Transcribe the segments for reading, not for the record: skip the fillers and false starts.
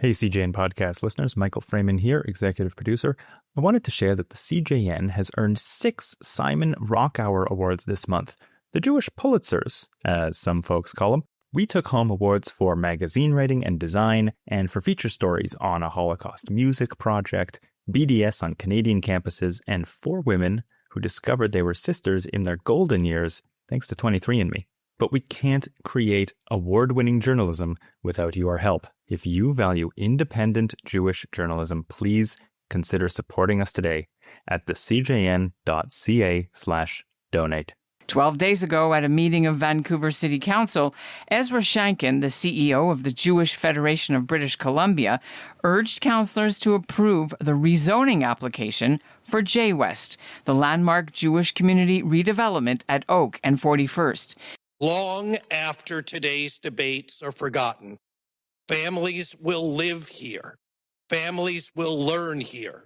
Hey, CJN podcast listeners, Michael Freeman here, executive producer. I wanted to share that the CJN has earned 6 Simon Rockhour Awards this month, the Jewish Pulitzers, as some folks call them. We took home awards for magazine writing and design, and for feature stories on a Holocaust music project, BDS on Canadian campuses, and 4 women who discovered they were sisters in their golden years, thanks to 23andMe. But we can't create award-winning journalism without your help. If you value independent Jewish journalism, please consider supporting us today at thecjn.ca/donate. 12 days ago, at a meeting of Vancouver City Council, Ezra Shankin, the CEO of the Jewish Federation of British Columbia, urged councillors to approve the rezoning application for JWest, the landmark Jewish community redevelopment at Oak and 41st. Long after today's debates are forgotten, families will live here. Families will learn here.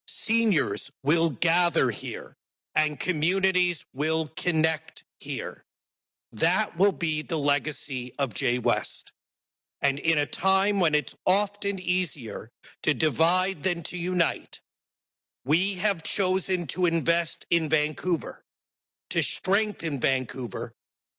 Seniors will gather here. And communities will connect here. That will be the legacy of JWest. And in a time when it's often easier to divide than to unite, we have chosen to invest in Vancouver, to strengthen Vancouver,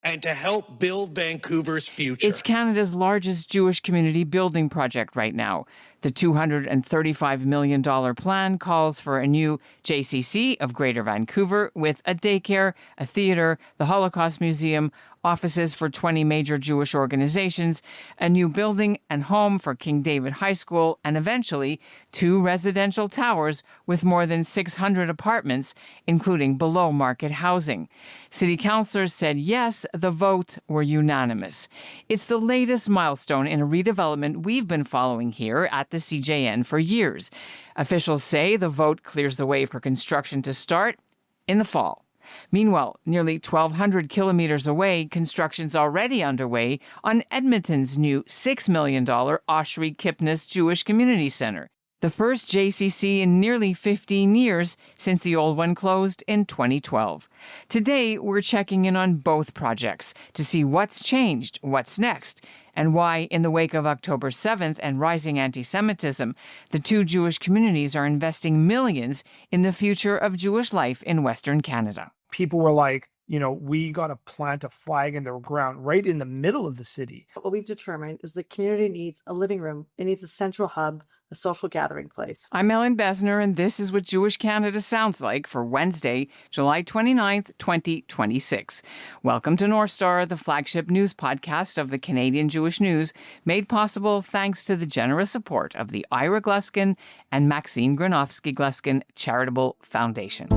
and to help build Vancouver's future. It's Canada's largest Jewish community building project right now. The $235 million plan calls for a new JCC of Greater Vancouver with a daycare, a theater, the Holocaust Museum, offices for 20 major Jewish organizations, a new building and home for King David High School, and eventually 2 residential towers with more than 600 apartments, including below-market housing. City councillors said yes, the vote were unanimous. It's the latest milestone in a redevelopment we've been following here at the CJN for years. Officials say the vote clears the way for construction to start in the fall. Meanwhile, nearly 1,200 kilometers away, construction's already underway on Edmonton's new $6 million Oshri Kipnis Jewish Community Center, the first JCC in nearly 15 years since the old one closed in 2012. Today, we're checking in on both projects to see what's changed, what's next, and why, in the wake of October 7th and rising anti-Semitism, the 2 Jewish communities are investing millions in the future of Jewish life in Western Canada. People were like, we got to plant a flag in the ground right in the middle of the city. What we've determined is the community needs a living room. It needs a central hub, a social gathering place. I'm Ellen Besner, and this is what Jewish Canada sounds like for Wednesday, July 29th, 2026. Welcome to North Star, the flagship news podcast of the Canadian Jewish News, made possible thanks to the generous support of the Ira Gluskin and Maxine Granovsky-Gluskin Charitable Foundation.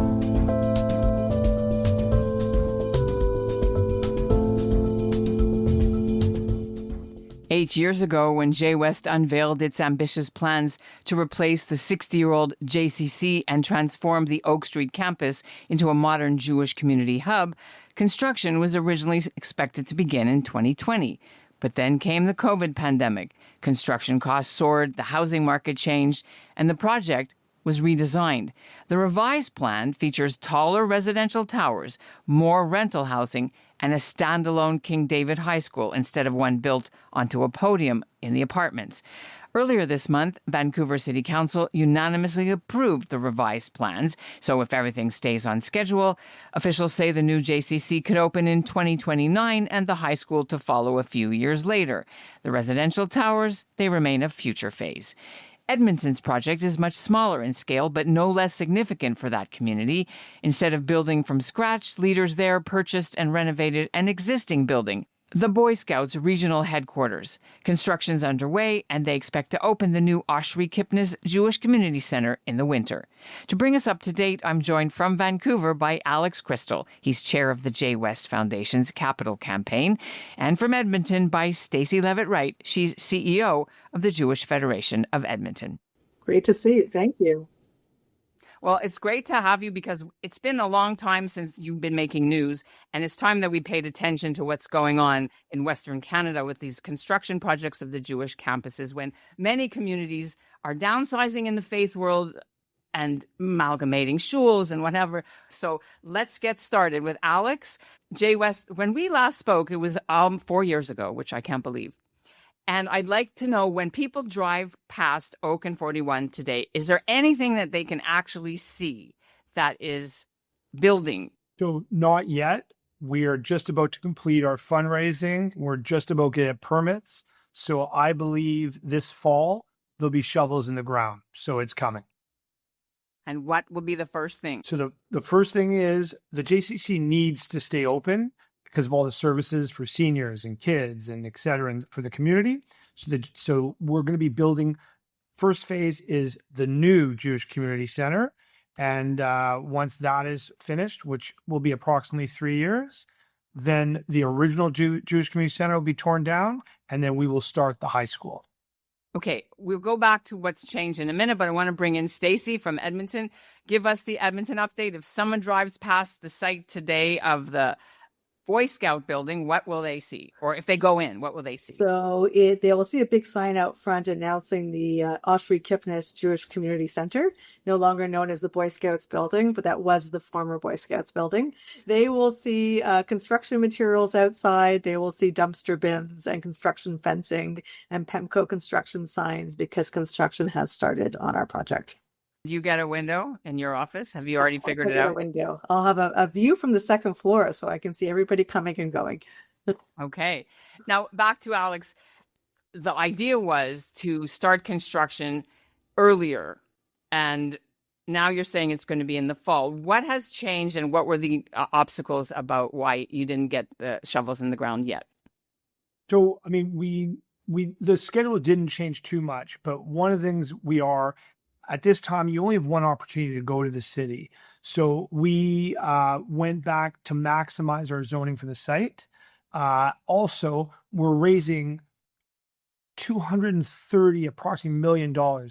8 years ago, when JWest unveiled its ambitious plans to replace the 60-year-old JCC and transform the Oak Street campus into a modern Jewish community hub, construction was originally expected to begin in 2020. But then came the COVID pandemic. Construction costs soared, the housing market changed, and the project was redesigned. The revised plan features taller residential towers, more rental housing, and a standalone King David High School instead of one built onto a podium in the apartments. Earlier this month, Vancouver City Council unanimously approved the revised plans. So if everything stays on schedule, officials say the new JCC could open in 2029 and the high school to follow a few years later. The residential towers, they remain a future phase. Edmonton's project is much smaller in scale, but no less significant for that community. Instead of building from scratch, leaders there purchased and renovated an existing building, the Boy Scouts regional headquarters. Construction's underway, and they expect to open the new Oshri Kipnis Jewish Community Center in the winter. To bring us up to date, I'm joined from Vancouver by Alex Cristall. He's chair of the JWest Foundation's Capital Campaign. And from Edmonton by Stacey Leavitt-Wright. She's CEO of the Jewish Federation of Edmonton. Great to see you. Thank you. Well, it's great to have you because it's been a long time since you've been making news, and it's time that we paid attention to what's going on in Western Canada with these construction projects of the Jewish campuses when many communities are downsizing in the faith world and amalgamating shuls and whatever. So let's get started with Alex. JWest, when we last spoke, it was 4 years ago, which I can't believe. And I'd like to know, when people drive past Oak and 41 today, is there anything that they can actually see that is building? So not yet. We are just about to complete our fundraising. We're just about to get permits. So I believe this fall, there'll be shovels in the ground. So it's coming. And what will be the first thing? So the first thing is the JCC needs to stay open because of all the services for seniors and kids and et cetera, and for the community. So we're going to be building, first phase is the new Jewish Community Center. And once that is finished, which will be approximately 3 years, then the original Jewish Community Center will be torn down, and then we will start the high school. Okay, we'll go back to what's changed in a minute, but I want to bring in Stacey from Edmonton. Give us the Edmonton update. If someone drives past the site today of the Boy Scout building, what will they see? Or if they go in, what will they see? So they will see a big sign out front announcing the Oshri Kipnis Jewish Community Center, no longer known as the Boy Scouts building, but that was the former Boy Scouts building. They will see construction materials outside. They will see dumpster bins and construction fencing and PEMCO construction signs because construction has started on our project. Do you get a window in your office? Have you already figured it out? A window. I'll have a view from the second floor so I can see everybody coming and going. Okay. Now back to Alex. The idea was to start construction earlier, and now you're saying it's going to be in the fall. What has changed, and what were the obstacles about why you didn't get the shovels in the ground yet? So, I mean, the schedule didn't change too much, but one of the things at this time, you only have one opportunity to go to the city. So we went back to maximize our zoning for the site. Also, we're raising $230 approximately $1 million.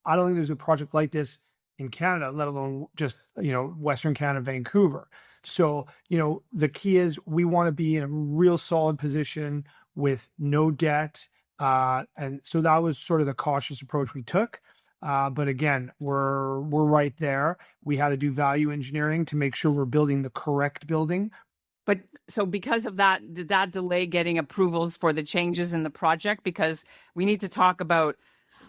I don't think there's a project like this in Canada, let alone just, Western Canada, Vancouver. So, the key is we want to be in a real solid position with no debt. And so that was sort of the cautious approach we took. But again, we're right there. We had to do value engineering to make sure we're building the correct building. But so because of that, did that delay getting approvals for the changes in the project? Because we need to talk about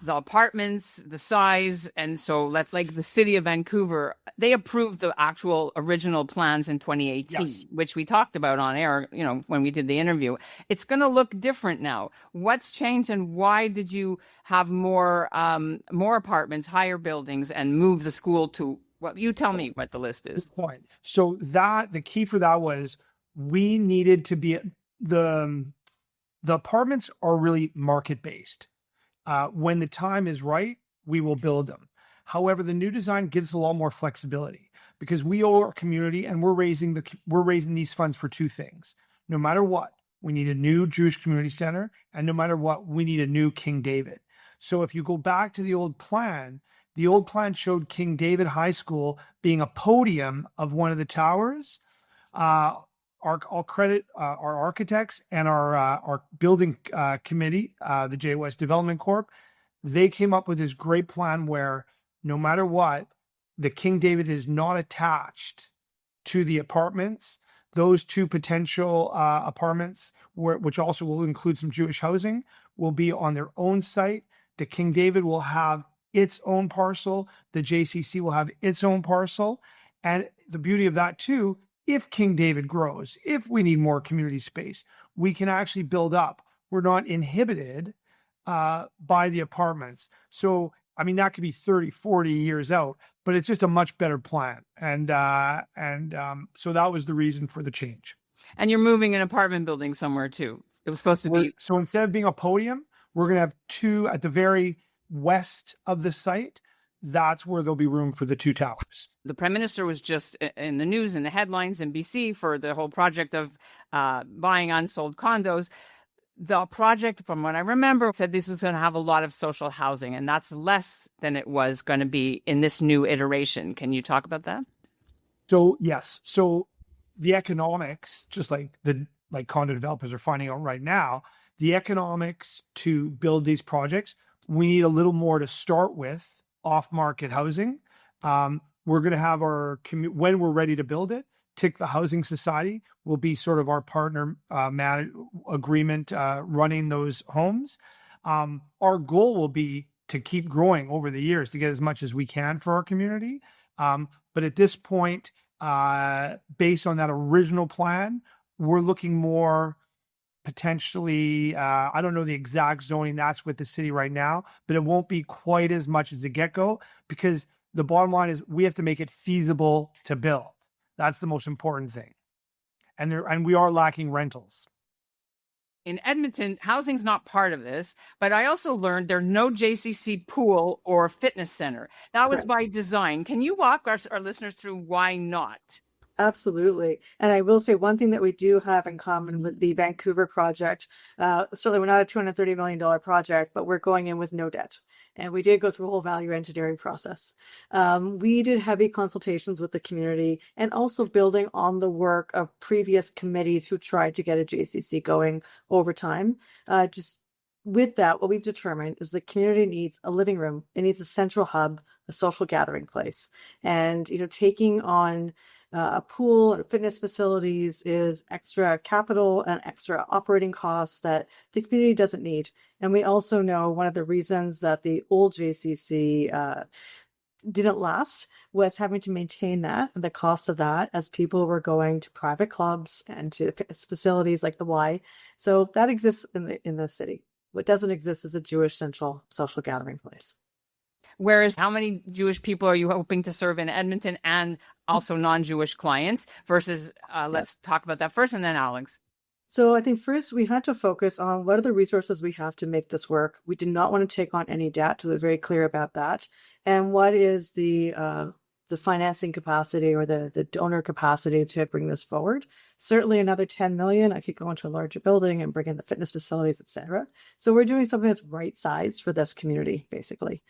the apartments, the size. And so like the city of Vancouver, they approved the actual original plans in 2018, yes, which we talked about on air, when we did the interview. It's going to look different now. What's changed, and why did you have more apartments, higher buildings, and move the school to, well, you tell me what the list is. Good point. So the key for that was we needed to be, the apartments are really market-based. When the time is right, we will build them. However, the new design gives a lot more flexibility because we owe our community, and we're raising these funds for two things. No matter what, we need a new Jewish Community Center, and no matter what, we need a new King David. So if you go back to the old plan showed King David High School being a podium of one of the towers. I'll credit our architects and our building committee, the JWest Development Corp. They came up with this great plan where no matter what, the King David is not attached to the apartments. Those two potential apartments, which also will include some Jewish housing, will be on their own site. The King David will have its own parcel. The JCC will have its own parcel. And the beauty of that too, if King David grows, if we need more community space, we can actually build up. We're not inhibited by the apartments. So, I mean, that could be 30, 40 years out, but it's just a much better plan. And so that was the reason for the change. And you're moving an apartment building somewhere too. It was supposed to be. So instead of being a podium, we're going to have two at the very west of the site. That's where there'll be room for the two towers. The Prime Minister was just in the news, in the headlines in BC for the whole project of buying unsold condos. The project, from what I remember, said this was going to have a lot of social housing, and that's less than it was going to be in this new iteration. Can you talk about that? So, yes. So the economics, just like condo developers are finding out right now, the economics to build these projects, we need a little more to start with off-market housing. We're going to have when we're ready to build it, TIC, the Housing Society, will be sort of our partner agreement running those homes. Our goal will be to keep growing over the years to get as much as we can for our community. But at this point, based on that original plan, we're looking more potentially, I don't know the exact zoning that's with the city right now, but it won't be quite as much as the get-go, because the bottom line is we have to make it feasible to build. That's the most important thing. And we are lacking rentals. In Edmonton, housing's not part of this, but I also learned there's no JCC pool or fitness center. That was by design. Can you walk our listeners through why not? Absolutely. And I will say one thing that we do have in common with the Vancouver project, certainly we're not a $230 million project, but we're going in with no debt. And we did go through a whole value engineering process. We did heavy consultations with the community and also building on the work of previous committees who tried to get a JCC going over time. Just with that, what we've determined is the community needs a living room. It needs a central hub, a social gathering place. And, taking on a pool and fitness facilities is extra capital and extra operating costs that the community doesn't need. And we also know one of the reasons that the old JCC didn't last was having to maintain that and the cost of that as people were going to private clubs and to fitness facilities like the Y. So that exists in the city. What doesn't exist is a Jewish central social gathering place. Whereas how many Jewish people are you hoping to serve in Edmonton and also non-Jewish clients versus, let's talk about that first and then Alex. So I think first we had to focus on what are the resources we have to make this work. We did not want to take on any debt. We were very clear about that. And what is the financing capacity or the donor capacity to bring this forward. Certainly another 10 million, I could go into a larger building and bring in the fitness facilities, etc. So we're doing something that's right sized for this community, basically.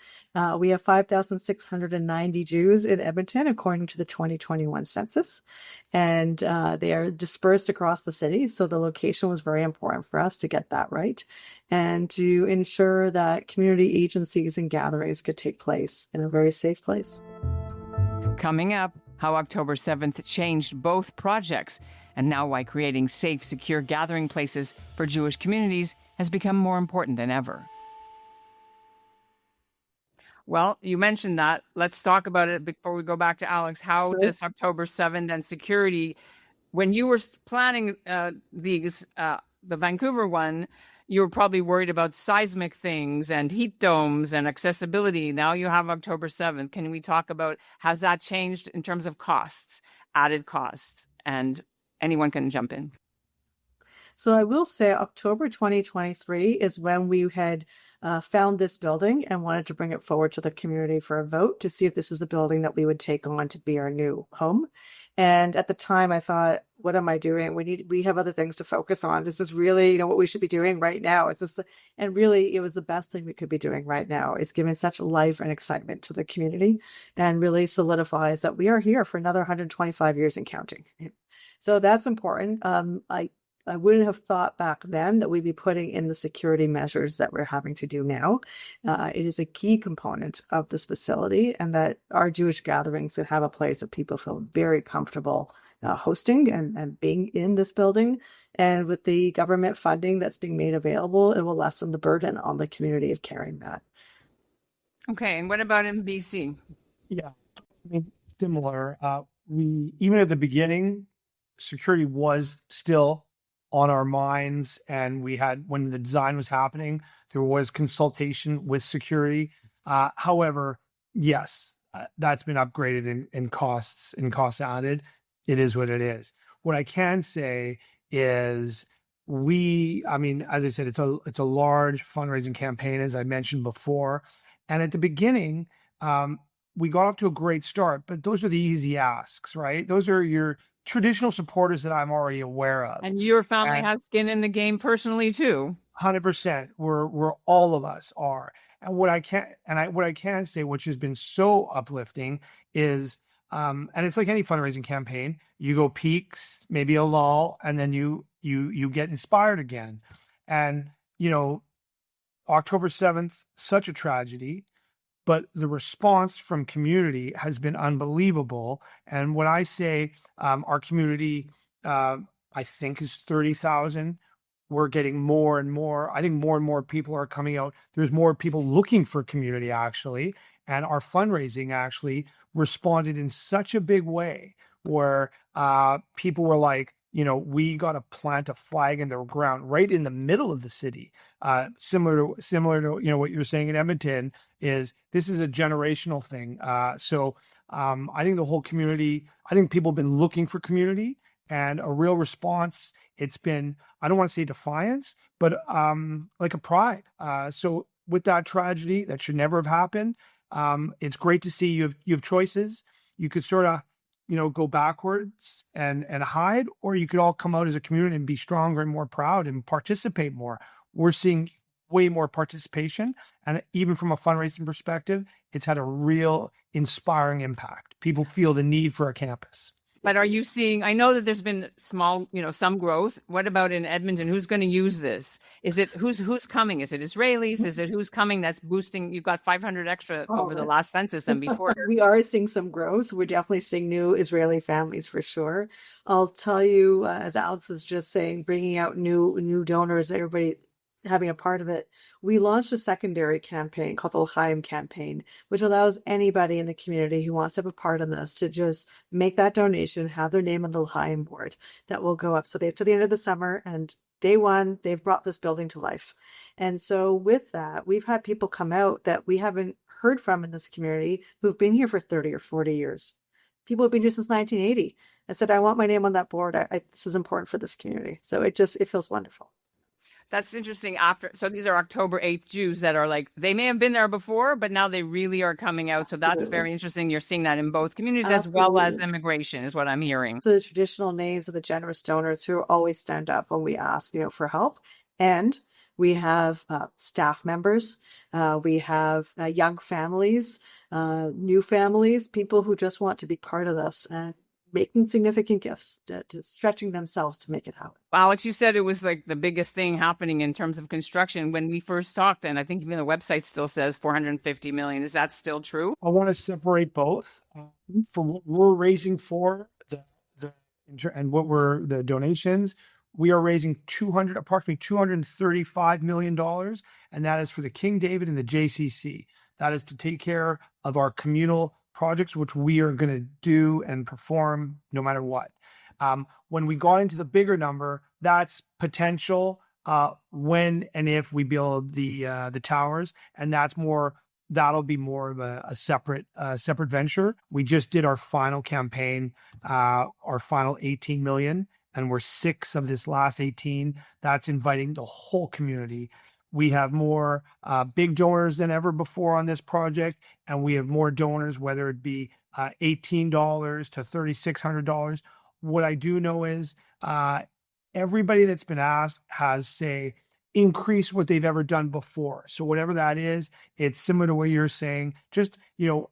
We have 5,690 Jews in Edmonton, according to the 2021 census. And they are dispersed across the city. So the location was very important for us to get that right and to ensure that community agencies and gatherings could take place in a very safe place. Coming up, how October 7th changed both projects, and now why creating safe, secure gathering places for Jewish communities has become more important than ever. Well, you mentioned that. Let's talk about it before we go back to Alex. How does October 7th and security, when you were planning the Vancouver one, you were probably worried about seismic things and heat domes and accessibility. Now you have October 7th. Can we talk about how's that changed in terms of costs, added costs? And anyone can jump in. So I will say October 2023 is when we had found this building and wanted to bring it forward to the community for a vote to see if this is a building that we would take on to be our new home. And at the time I thought, what am I doing? We have other things to focus on. Is this really, what we should be doing right now? And really it was the best thing we could be doing right now, is giving such life and excitement to the community and really solidifies that we are here for another 125 years and counting. So that's important. I wouldn't have thought back then that we'd be putting in the security measures that we're having to do now. It is a key component of this facility, and that our Jewish gatherings could have a place that people feel very comfortable hosting and being in this building. And with the government funding that's being made available, it will lessen the burden on the community of carrying that. Okay, and what about in BC? Yeah, similar. We, even at the beginning, security was still on our minds, and we had, when the design was happening, there was consultation with security. However, yes, that's been upgraded in costs added. It is what it is. What I can say is as I said, it's a large fundraising campaign, as I mentioned before. And at the beginning, we got off to a great start, but those are the easy asks, right? Those are your traditional supporters that I'm already aware of. And your family has skin in the game personally too. 100%. We're all of us are. And what I can say, which has been so uplifting, is and it's like any fundraising campaign, you go peaks, maybe a lull, and then you get inspired again. And October 7th, such a tragedy. but the response from community has been unbelievable. And when I say our community, I think is 30,000, we're getting more and more. I think more and more people are coming out. There's more people looking for community, actually. And our fundraising actually responded in such a big way where people were like, we got to plant a flag in the ground right in the middle of the city. Similar to what you're saying in Edmonton, is this is a generational thing. So I think the whole community, I think people have been looking for community and a real response. It's been, I don't want to say defiance, but like a pride. So with that tragedy that should never have happened, it's great to see you have choices. You could sort of go backwards and hide, or you could all come out as a community and be stronger and more proud and participate more. We're seeing way more participation, and even from a fundraising perspective, it's had a real inspiring impact. People feel the need for a campus. But are you seeing, I know that there's been small, some growth. What about in Edmonton? Who's going to use this? Is it, who's coming? Is it Israelis? Is it who's coming that's boosting? You've got 500 extra over the last census than before. We are seeing some growth. We're definitely seeing new Israeli families for sure. I'll tell you, as Alex was just saying, bringing out new donors, everybody having a part of it. We launched a secondary campaign called the L'chaim campaign, which allows anybody in the community who wants to have a part in this to just make that donation, have their name on the L'chaim board that will go up. So they have to the end of the summer, and day one, they've brought this building to life. And so with that, we've had people come out that we haven't heard from in this community who've been here for 30 or 40 years. People have been here since 1980 and said, I want my name on that board. This is important for this community. So it feels wonderful. That's interesting. So these are October 8th Jews that are like, they may have been there before, but now they really are coming out. So that's very interesting. You're seeing that in both communities as well as immigration is what I'm hearing. So the traditional names of the generous donors who always stand up when we ask, for help. And we have staff members. We have young families, new families, people who just want to be part of this and making significant gifts, to stretching themselves to make it happen. Alex, you said it was like the biggest thing happening in terms of construction when we first talked, and I think even the website still says 450 million. Is that still true? I want to separate both. For what we're raising for and what were the donations, we are raising approximately $235 million, and that is for the King David and the JCC. That is to take care of our communal projects, which we are going to do and perform no matter what. When we got into the bigger number, that's potential when and if we build the towers, and that'll be more of a separate venture. We just did our final campaign, our final 18 million, and we're 6 of this last 18. That's inviting the whole community. We have more big donors than ever before on this project, and we have more donors, whether it be $18 to $3,600. What I do know is everybody that's been asked has, say, increased what they've ever done before. So whatever that is, it's similar to what you're saying. Just,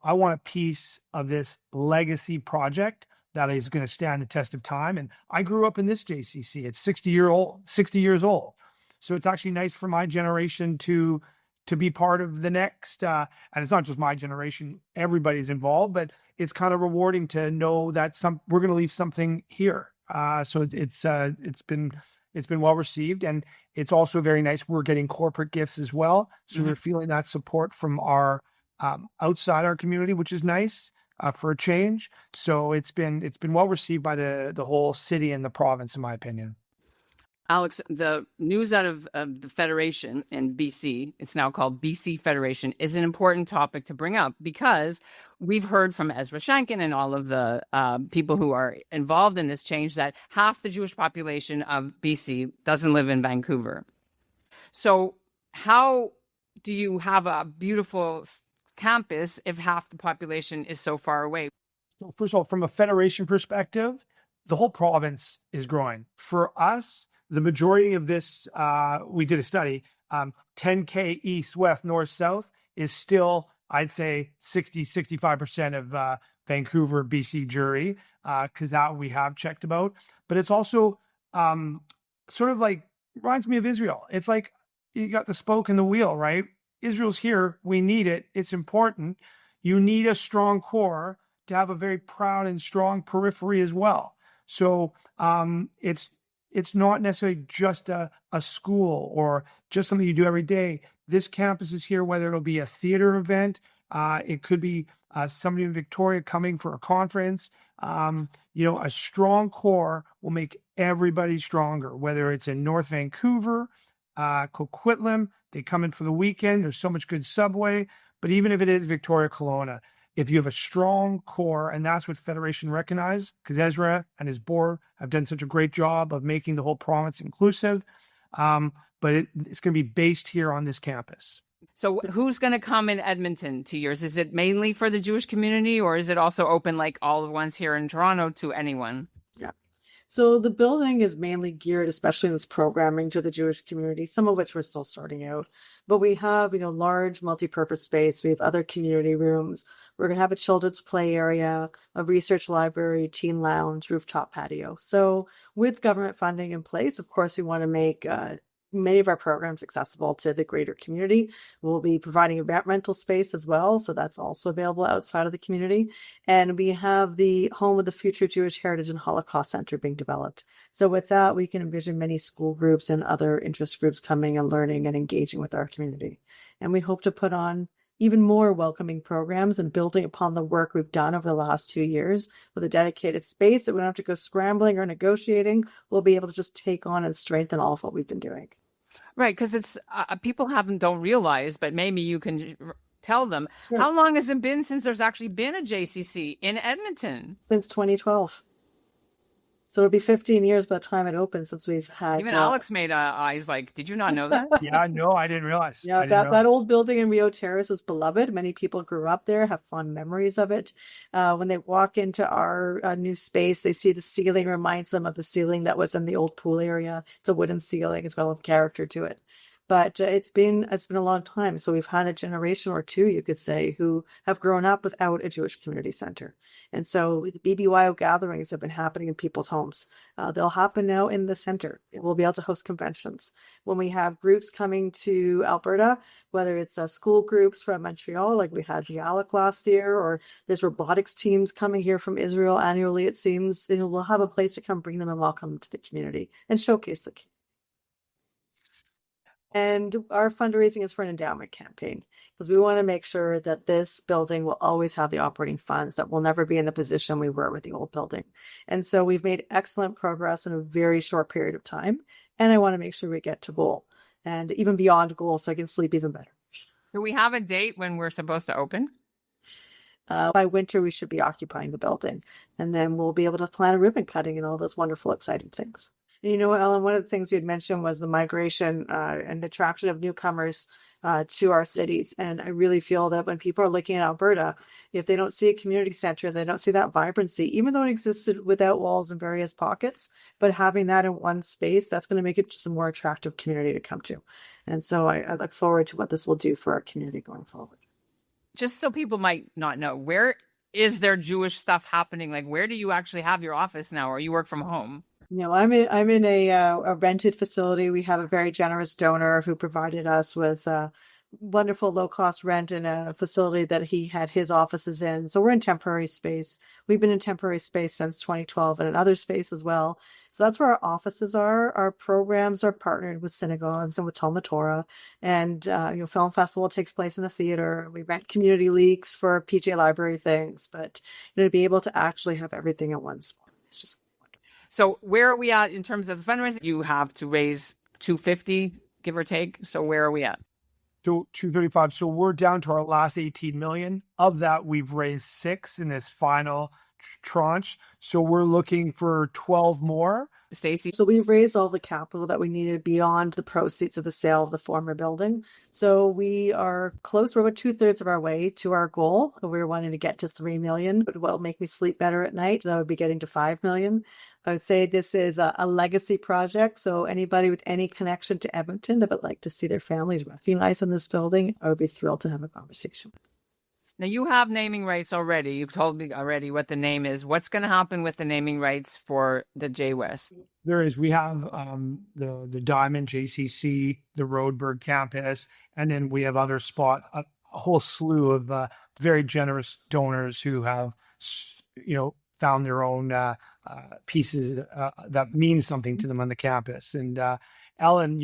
I want a piece of this legacy project that is going to stand the test of time. And I grew up in this JCC. It's 60 years old. So it's actually nice for my generation to be part of the next, and it's not just my generation, everybody's involved, but it's kind of rewarding to know that we're going to leave something here. So it's been well received, and it's also very nice. We're getting corporate gifts as well. So we're feeling that support from our outside our community, which is nice for a change. So it's been well received by the whole city and the province, in my opinion. Alex, the news out of the Federation in BC, it's now called BC Federation, is an important topic to bring up because we've heard from Ezra Shankin and all of the people who are involved in this change that half the Jewish population of BC doesn't live in Vancouver. So how do you have a beautiful campus if half the population is so far away? So first of all, from a Federation perspective, the whole province is growing. For us, the majority of this, we did a study, 10K east, west, north, south is still, I'd say 65% of Vancouver, BC Jewry, because that we have checked about. But it's also sort of like, reminds me of Israel. It's like you got the spoke in the wheel, right? Israel's here. We need it. It's important. You need a strong core to have a very proud and strong periphery as well. So it's not necessarily just a school or just something you do every day. This campus is here, whether it'll be a theater event, it could be somebody in Victoria coming for a conference. A strong core will make everybody stronger, whether it's in North Vancouver, Coquitlam, they come in for the weekend. There's so much good subway. But even if it is Victoria Kelowna, if you have a strong core, and that's what Federation recognized, because Ezra and his board have done such a great job of making the whole province inclusive, but it's going to be based here on this campus. So who's going to come in Edmonton to yours? Is it mainly for the Jewish community, or is it also open like all the ones here in Toronto to anyone? Yeah. So the building is mainly geared, especially in this programming, to the Jewish community, some of which we're still sorting out. But we have, large multi-purpose space. We have other community rooms. We're going to have a children's play area, a research library, teen lounge, rooftop patio. So with government funding in place, of course, we want to make many of our programs accessible to the greater community. We'll be providing a rental space as well, so that's also available outside of the community. And we have the Home of the Future Jewish Heritage and Holocaust Center being developed. So with that, we can envision many school groups and other interest groups coming and learning and engaging with our community. And we hope to put on even more welcoming programs and building upon the work we've done over the last 2 years with a dedicated space that we don't have to go scrambling or negotiating. We'll be able to just take on and strengthen all of what we've been doing. Right, because it's people don't realize, but maybe you can tell them. Sure. How long has it been since there's actually been a JCC in Edmonton? Since 2012. So it'll be 15 years by the time it opens since we've had... Even Alex made eyes like, did you not know that? Yeah, no, I didn't realize. Yeah, that old building in Rio Terrace is beloved. Many people grew up there, have fond memories of it. When they walk into our new space, they see the ceiling reminds them of the ceiling that was in the old pool area. It's a wooden ceiling. It's got a lot of character to it. But it's been a long time. So we've had a generation or two, you could say, who have grown up without a Jewish community center. And so the BBYO gatherings have been happening in people's homes. They'll happen now in the center. We'll be able to host conventions. When we have groups coming to Alberta, whether it's school groups from Montreal, like we had Bialik last year, or there's robotics teams coming here from Israel annually, it seems, we'll have a place to come bring them and welcome them to the community and showcase the community. And our fundraising is for an endowment campaign because we want to make sure that this building will always have the operating funds, that we'll never be in the position we were with the old building. And so we've made excellent progress in a very short period of time. And I want to make sure we get to goal and even beyond goal so I can sleep even better. Do we have a date when we're supposed to open? By winter, we should be occupying the building. And then we'll be able to plan a ribbon cutting and all those wonderful, exciting things. And you know what, Ellen, one of the things you had mentioned was the migration and attraction of newcomers to our cities. And I really feel that when people are looking at Alberta, if they don't see a community center, they don't see that vibrancy, even though it existed without walls in various pockets, but having that in one space, that's going to make it just a more attractive community to come to. And so I look forward to what this will do for our community going forward. Just so people might not know, where is there Jewish stuff happening? Like, where do you actually have your office now, or you work from home? I'm in a rented facility. We have a very generous donor who provided us with wonderful low-cost rent in a facility that he had his offices in. So we're in temporary space. We've been in temporary space since 2012 and another space as well. So that's where our offices are. Our programs are partnered with synagogues and with Talmud Torah. And, film festival takes place in the theater. We rent community leaks for PJ library things. But, to be able to actually have everything in one spot, it's just... So where are we at in terms of fundraising? You have to raise $250, give or take. So where are we at? 235. So we're down to our last 18 million. Of that, we've raised 6 in this final tranche. So we're looking for 12 more. Stacey? So we've raised all the capital that we needed beyond the proceeds of the sale of the former building. So we are close. We're about 2/3 of our way to our goal. We're wanting to get to 3 million. But what will make me sleep better at night, that would be getting to 5 million. I would say this is a legacy project. So anybody with any connection to Edmonton that would like to see their families recognized in this building, I would be thrilled to have a conversation with them. Now, you have naming rights already. You've told me already what the name is. What's going to happen with the naming rights for the JWest? There is. We have the Diamond JCC, the Roadburg campus, and then we have other spots, a whole slew of very generous donors who have, found their own pieces that mean something to them on the campus. And Ellen,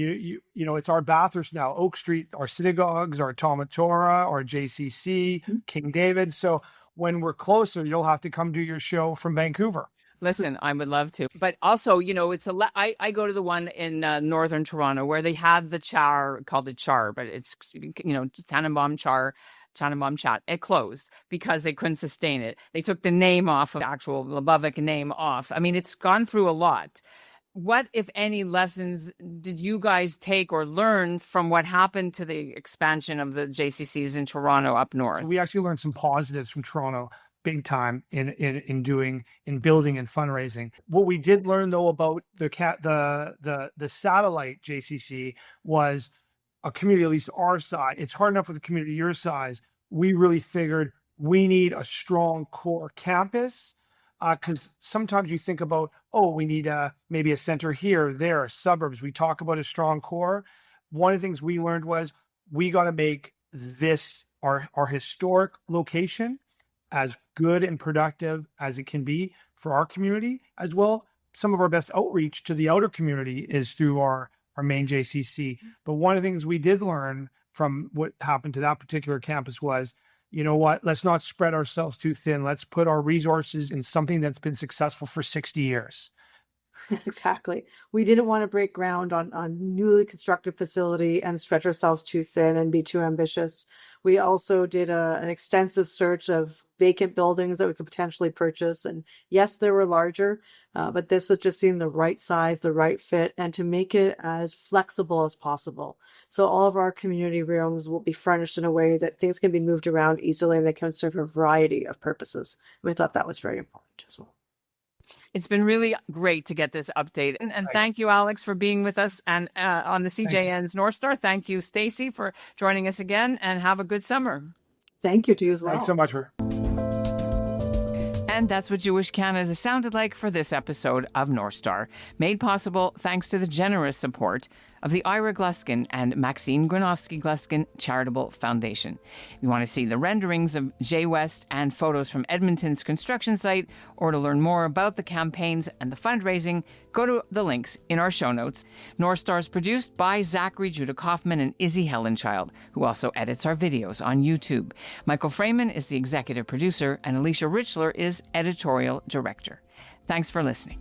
it's our Bathurst now, Oak Street, our synagogues, our Talmud Torah, our JCC, King David. So when we're closer, you'll have to come do your show from Vancouver. Listen, I would love to. But also, it's I go to the one in northern Toronto where they had the char, called the char, but it's, Tannenbaum Chat. It closed because they couldn't sustain it. They took the name off of the actual Lubavitch name off. I mean, it's gone through a lot. What, if any, lessons did you guys take or learn from what happened to the expansion of the JCCs in Toronto up north? We actually learned some positives from Toronto, big time in building and fundraising. What we did learn though about the satellite JCC was a community, at least our size. It's hard enough with a community your size. We really figured we need a strong core campus. Because sometimes you think about, we need maybe a center here, there, suburbs. We talk about a strong core. One of the things we learned was we got to make this our historic location as good and productive as it can be for our community as well. Some of our best outreach to the outer community is through our main JCC. But one of the things we did learn from what happened to that particular campus was, you know what, let's not spread ourselves too thin. Let's put our resources in something that's been successful for 60 years. Exactly. We didn't want to break ground on newly constructed facility and stretch ourselves too thin and be too ambitious. We also did an extensive search of vacant buildings that we could potentially purchase. And yes, they were larger, but this was just seeing the right size, the right fit, and to make it as flexible as possible. So all of our community rooms will be furnished in a way that things can be moved around easily and they can serve a variety of purposes. We thought that was very important as well. It's been really great to get this update. And thank you, Alex, for being with us and on the CJN's North Star. Thank you, Stacey, for joining us again, and have a good summer. Thank you to you as well. Thanks so much. And that's what Jewish Canada sounded like for this episode of North Star, made possible thanks to the generous support of the Ira Gluskin and Maxine Granovsky Gluskin Charitable Foundation. If you want to see the renderings of JWest and photos from Edmonton's construction site, or to learn more about the campaigns and the fundraising, go to the links in our show notes. North Star is produced by Zachary Judah Kaufman and Izzy Hellenchild, who also edits our videos on YouTube. Michael Freeman is the executive producer, and Alicia Richler is editorial director. Thanks for listening.